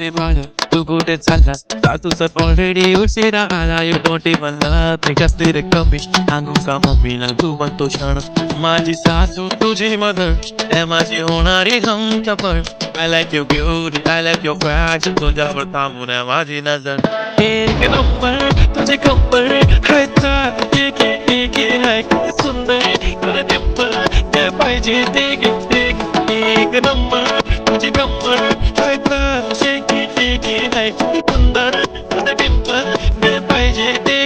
रे बाळा तू कुठे चाललास तुझं ऑलरेडी उशिरा आला you don't even love me कसली रे कमी सांगू का मम्मीला तू म्हणतो क्षण माझी सासू तुझी मदर माझी होणारी हम चपळ I like your beauty, I like your fashion तुझ्यावर थांबून आहे माझी नजर एक नंबर तुझे कंबर खायचा एक एक आहे सुंदर तुला टेम्पर काय पाहिजे ते एक नंबर तुझे कंबर खायचा एक एक आहे सुंदर तुला टेम्पर काय पाहिजे ते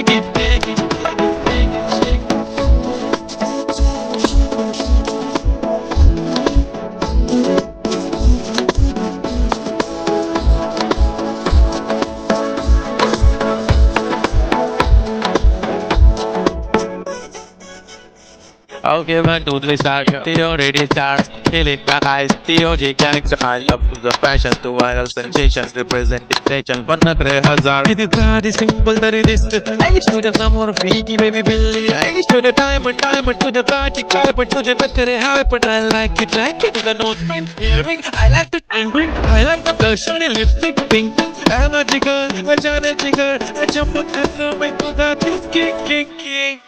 I'll give my to the start, they already start Killing my eyes, TOG gangster I love to the fashion, to viral sensations Representation, but not a hazard It is not simple that it is I wish to the summer freaky baby Billy I wish to the diamond to the party carpet To the better habit, but I like it To the nose print, earring I like the ring, I like the blush and lipstick pink I'm a jigger, a giant jigger I jump up and throw my foot out, king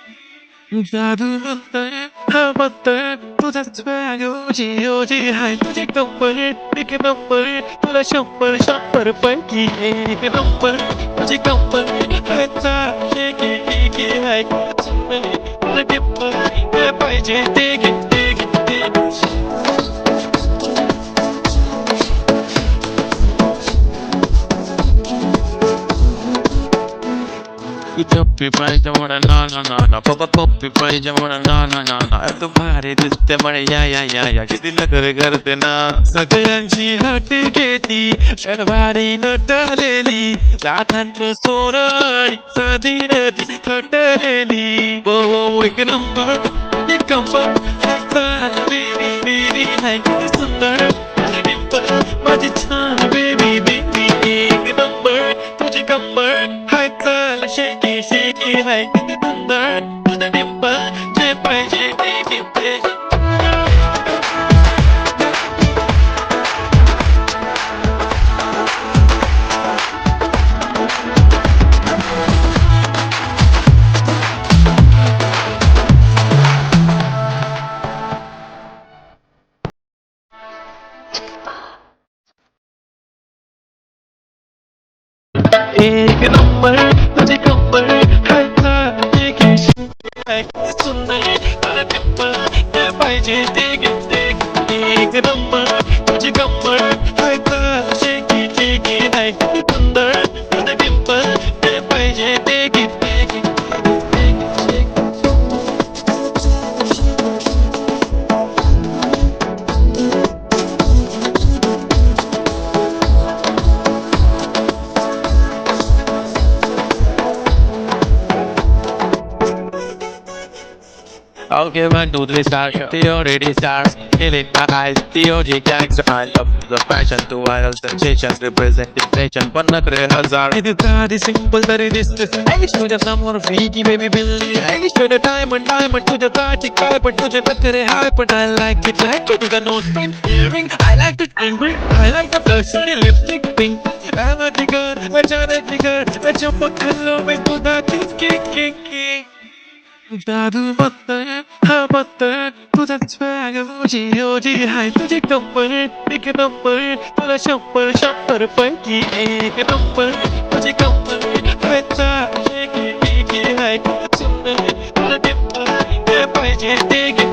जादू म्हणतोय तुझा swag ओजी हाय तुझे कंबर एक number तुला शंभर पैकी एक नंबर तुझे कंबर खायचा एक हाय तुला टिप्पर काय पाहिजे ते घे Puppy boy, I wanna na Papa puppy boy, I wanna na तू भारी दिसते म्हणे या किती नखरे करते ना सगळ्यांची हट घेती शनिवारी नटलेली लाखांचं सोनं साधी नदी खटलेली वो एक नंबर एक कंबर बेबी हाय किती सुंदर माझी छान बेबी एक नंबर तुझी कंबर हाय चल शेकी हाय किती सुंदर तुझं डिंपल जे पाहिजे ते एक नंबर तुझे कंबर खायचा एक सुंदर तुला टिप्पर काय पाहिजे ते एक नंबर तुझे कंबर खायचा शेकी हाय सुंदर तुला टिप्पर काय पाहिजे ते I'll give my to the start, they already start Killing my eyes, TOG gangster I love the fashion, to viral sensations Representation, but not a hazard It is not simple that it is I wish to the summer freaky baby Billy I wish to the diamond to the party carpet To the better habit, but I like it To the nose print, earring I like the ring, I like the blush and lipstick pink I'm a jigger, a giant jigger I jump up and throw my foot out, king जादू म्हणतोय तुझा swag ओजी हाय तुझे कंबर एक number तुला शंभर पैकी एक नंबर तुझे कंबर खायचा एक हाय सुंदर तुला टिप्पर काय पाहिजे ते घे